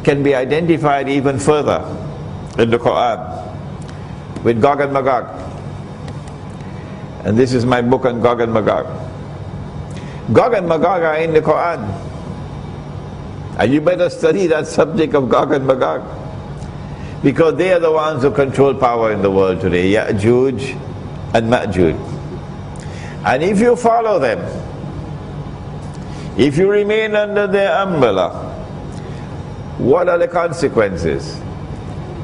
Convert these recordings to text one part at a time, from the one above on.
can be identified even further in the Quran with Gog and Magog. And this is my book on Gog and Magog. Gog and Magog are in the Quran. And you better study that subject of Gog and Magog, because they are the ones who control power in the world today, Ya'juj and Ma'juj. And if you follow them, if you remain under their umbrella, what are the consequences?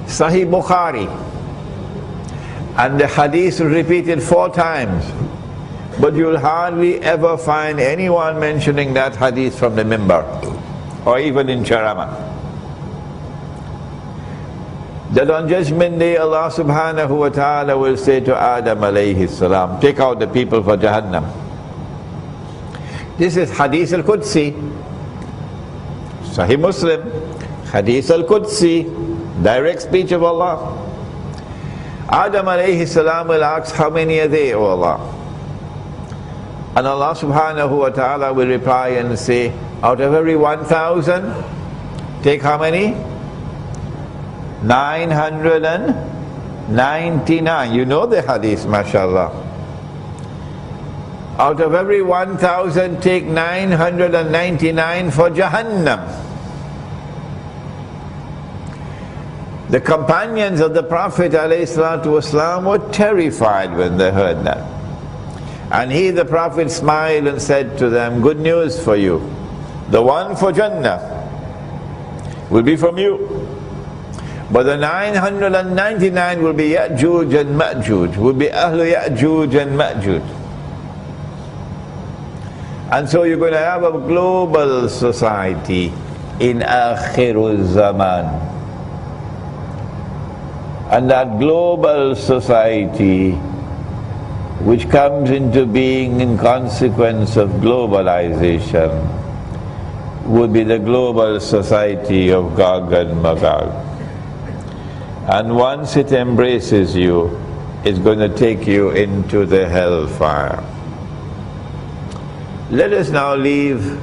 Sahih Bukhari, and the hadith is repeated 4 times, but you'll hardly ever find anyone mentioning that hadith from the mimbar, or even in Charama. That on Judgment Day Allah subhanahu wa ta'ala will say to Adam alayhi salam, take out the people for Jahannam. This is Hadith al-Qudsi, Sahih Muslim, Hadith al-Qudsi, direct speech of Allah. Adam alayhi salam will ask, how many are they, O Allah? And Allah subhanahu wa ta'ala will reply and say, out of every 1,000, take how many? 999. You know the hadith, mashallah. Out of every 1,000, take 999 for Jahannam. The companions of the Prophet ﷺ were terrified when they heard that. And he, the Prophet, smiled and said to them, good news for you. The one for Jannah will be from you. But the 999 will be Ya'juj and Ma'juj, will be Ahlu Ya'juj and Ma'juj. And so you're going to have a global society in Akhirul Zaman. And that global society, which comes into being in consequence of globalization, would be the global society of Gog and Magog. And once it embraces you, it's going to take you into the hellfire. Let us now leave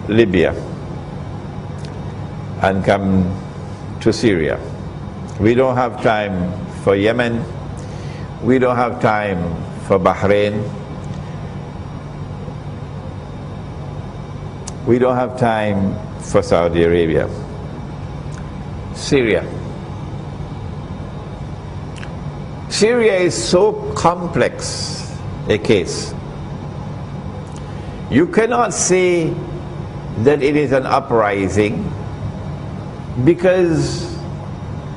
Libya and come to Syria. We don't have time for Yemen. We don't have time for Bahrain. We don't have time for Saudi Arabia. Syria. Syria is so complex a case. You cannot say that it is an uprising, because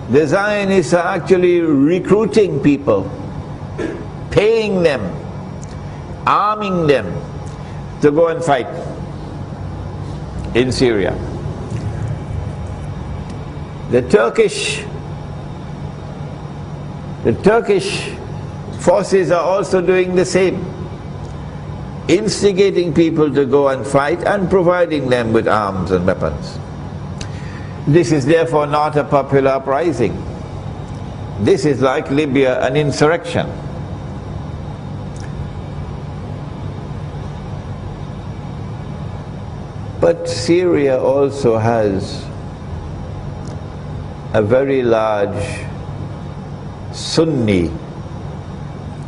the Zionists are actually recruiting people, paying them, arming them to go and fight in Syria. The Turkish forces are also doing the same, instigating people to go and fight and providing them with arms and weapons. This is therefore not a popular uprising. This is like Libya, an insurrection. But Syria also has a very large Sunni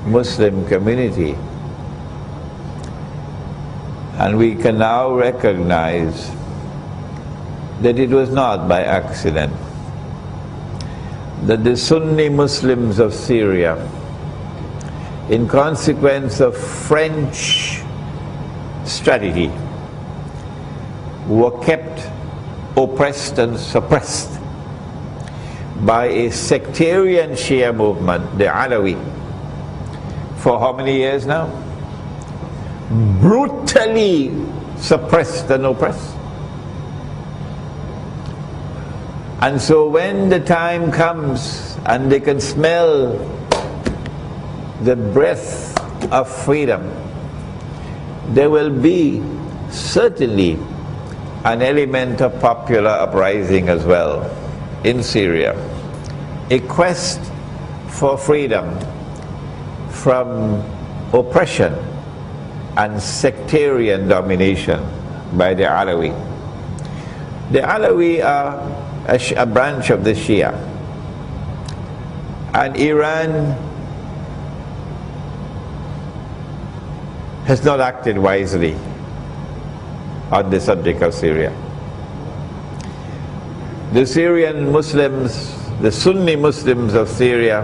Muslim community. And we can now recognize that it was not by accident that the Sunni Muslims of Syria, in consequence of French strategy, were kept oppressed and suppressed by a sectarian Shia movement, the Alawi, for how many years now? Brutally suppressed and oppressed. And so when the time comes and they can smell the breath of freedom, there will be certainly an element of popular uprising as well in Syria. A quest for freedom from oppression and sectarian domination by the Alawi. The Alawi are a branch of the Shia, and Iran has not acted wisely on the subject of Syria. The Syrian Muslims, the Sunni Muslims of Syria,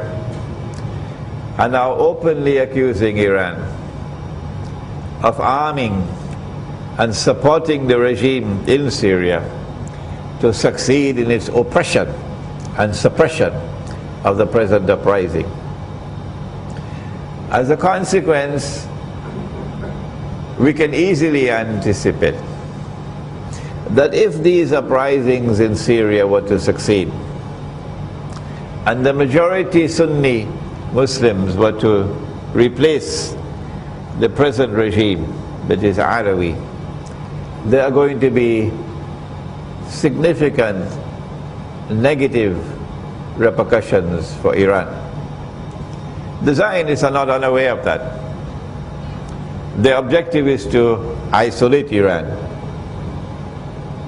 are now openly accusing Iran of arming and supporting the regime in Syria to succeed in its oppression and suppression of the present uprising. As a consequence, we can easily anticipate that if these uprisings in Syria were to succeed, and the majority Sunni Muslims were to replace the present regime, that is Alawi, there are going to be significant negative repercussions for Iran. The Zionists are not unaware of that. Their objective is to isolate Iran,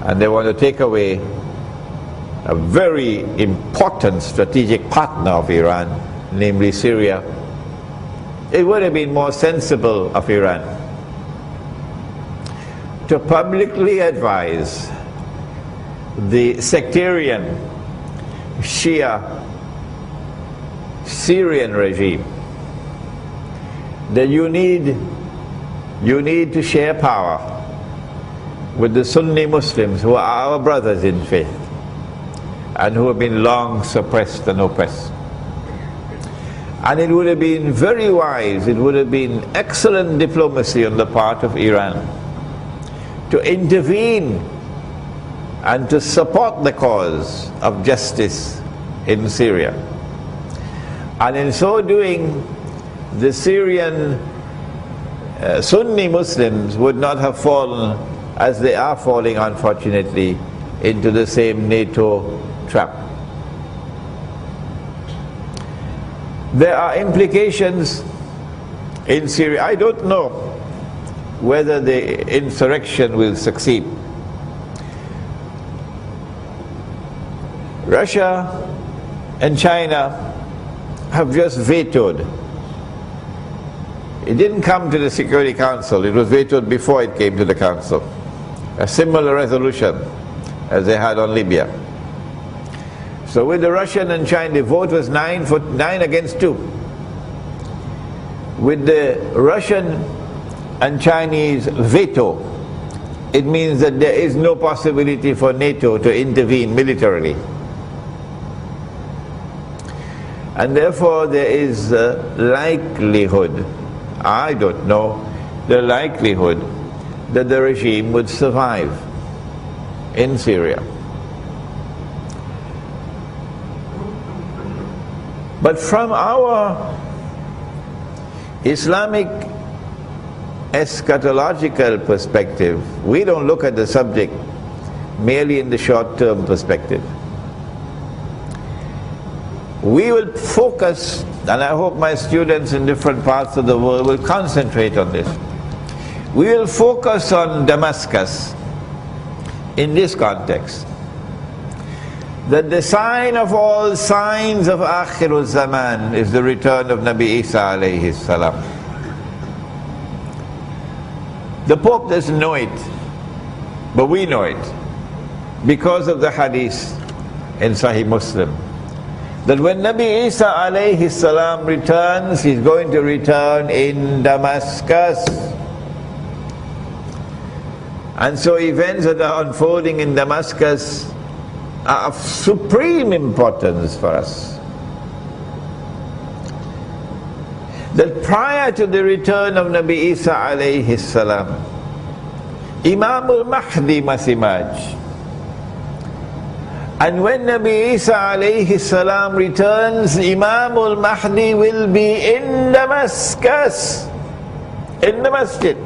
and they want to take away a very important strategic partner of Iran, namely Syria. It would have been more sensible of Iran to publicly advise the sectarian Shia Syrian regime that you need to share power with the Sunni Muslims, who are our brothers in faith and who have been long suppressed and oppressed. And it would have been very wise, it would have been excellent diplomacy on the part of Iran to intervene and to support the cause of justice in Syria. And in so doing, the Syrian Sunni Muslims would not have fallen, as they are falling unfortunately, into the same NATO trap. There are implications in Syria. I don't know whether the insurrection will succeed. Russia and China have just vetoed. It didn't come to the Security Council, it was vetoed before it came to the Council. A similar resolution as they had on Libya. So with the Russian and China, the vote was 9 against 2. With the Russian and Chinese veto, it means that there is no possibility for NATO to intervene militarily. And therefore there is a likelihood, I don't know, the likelihood that the regime would survive in Syria. But from our Islamic eschatological perspective, we don't look at the subject merely in the short-term perspective. We will focus, and I hope my students in different parts of the world will concentrate on this. We will focus on Damascus in this context, that the sign of all signs of Akhirul Zaman is the return of Nabi Isa alayhi salam. The Pope doesn't know it, but we know it because of the hadith in Sahih Muslim, that when Nabi Isa alayhi salam returns, he's going to return in Damascus. And so events that are unfolding in Damascus are of supreme importance for us. That prior to the return of Nabi Isa alayhi salam, Imam al-Mahdi must emerge. And when Nabi Isa alayhi salam returns, Imam al-Mahdi will be in Damascus, in the masjid.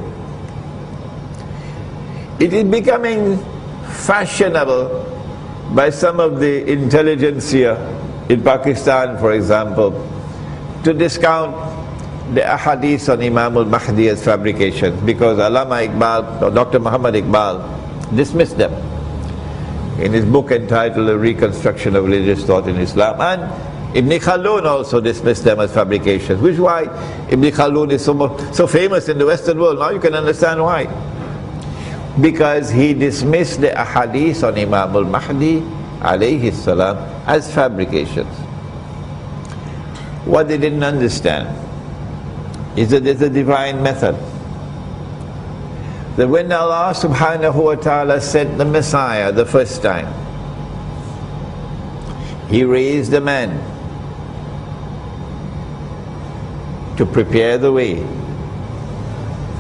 It is becoming fashionable by some of the intelligentsia in Pakistan, for example, to discount the ahadith on Imam al-Mahdi as fabrication, because Allama Iqbal, or Dr. Muhammad Iqbal, dismissed them. in his book entitled A Reconstruction of Religious Thought in Islam. And Ibn Khaldun also dismissed them as fabrications, which is why Ibn Khaldun is so famous in the Western world. Now you can understand why. Because he dismissed the ahadith on Imam al-Mahdi alayhi salam as fabrications. What they didn't understand is that there's a divine method. That when Allah subhanahu wa ta'ala sent the Messiah the first time, He raised a man to prepare the way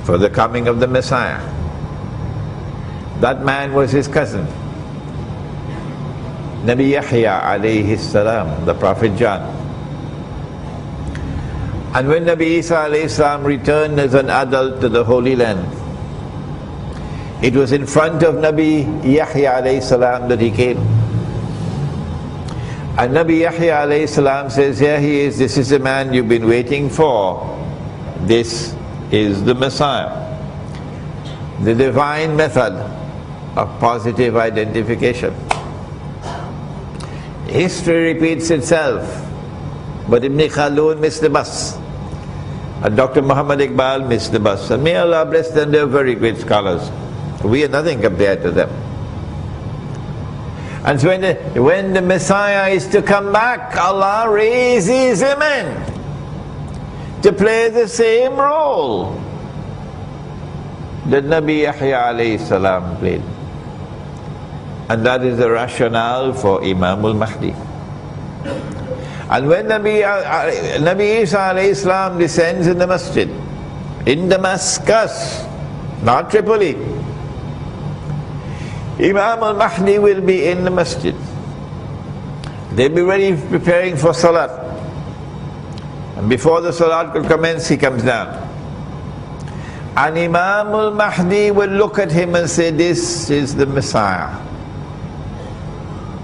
for the coming of the Messiah. That man was his cousin, Nabi Yahya alayhi salam, the Prophet John. And when Nabi Isa alayhi salam returned as an adult to the Holy Land, it was in front of Nabi Yahya alayhi salam that he came. And Nabi Yahya alayhi salam says, here he is, this is the man you've been waiting for. This is the Messiah. The divine method of positive identification. History repeats itself, but Ibn Khaldun missed the bus. And Dr. Muhammad Iqbal missed the bus. And may Allah bless them, they are very great scholars. We are nothing compared to them. And so when the Messiah is to come back, Allah raises a man to play the same role that Nabi Yahya alayhi salam played. And that is the rationale for Imam al-Mahdi. And when Nabi Isa alayhi salam descends in the masjid, in Damascus, not Tripoli, Imam al-Mahdi will be in the masjid. They'll be ready, preparing for salat. And before the salat could commence, he comes down. And Imam al-Mahdi will look at him and say, this is the Messiah.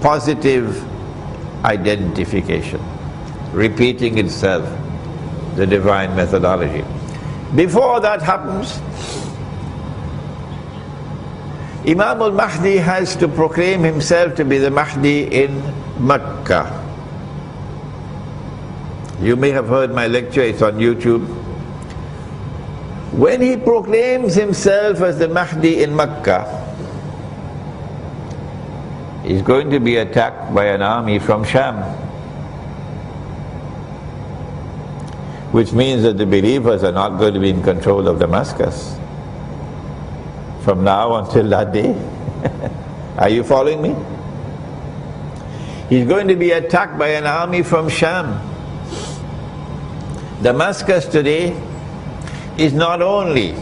Positive identification, repeating itself, the divine methodology. Before that happens, Imam al-Mahdi has to proclaim himself to be the Mahdi in Mecca. You may have heard my lecture, it's on YouTube. When he proclaims himself as the Mahdi in Mecca, he's going to be attacked by an army from Sham. Which means that the believers are not going to be in control of Damascus from now until that day. Are you following me? He's going to be attacked by an army from Sham. Damascus today is not only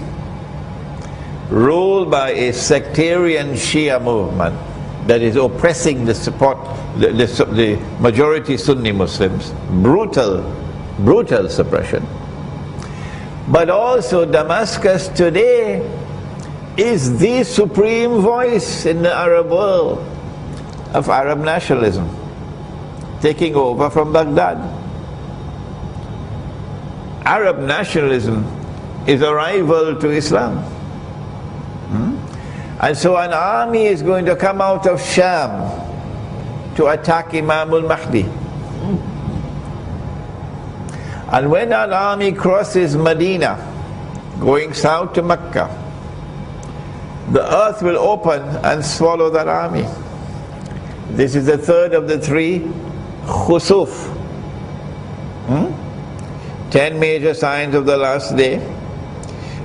ruled by a sectarian Shia movement that is oppressing the majority Sunni Muslims, brutal suppression, but also Damascus today is the supreme voice in the Arab world of Arab nationalism, taking over from Baghdad. Arab nationalism is a rival to Islam. And so an army is going to come out of Sham to attack Imam al-Mahdi. And when that army crosses Medina, going south to Mecca, the earth will open and swallow that army. This is the third of the three khusuf. 10 major signs of the last day.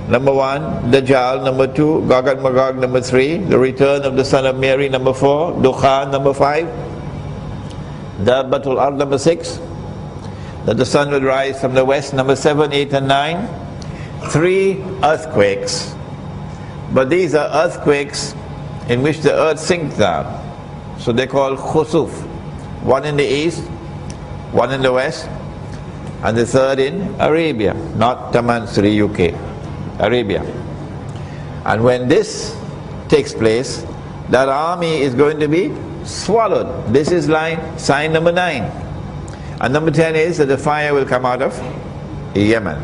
Number 1, Dajjal. Number 2, Gog and Magog. Number 3, the return of the son of Mary. Number 4, Dukhan. Number 5, Dabbatul Ard. Number 6, that the sun will rise from the west. Number 7, 8 and 9, 3 earthquakes. But these are earthquakes in which the earth sinks down. So they're called khusuf. One in the east, one in the west, and the third in Arabia, not Tamansuri, UK, Arabia. And when this takes place, that army is going to be swallowed. This is sign number 9. And number 10 is that the fire will come out of Yemen.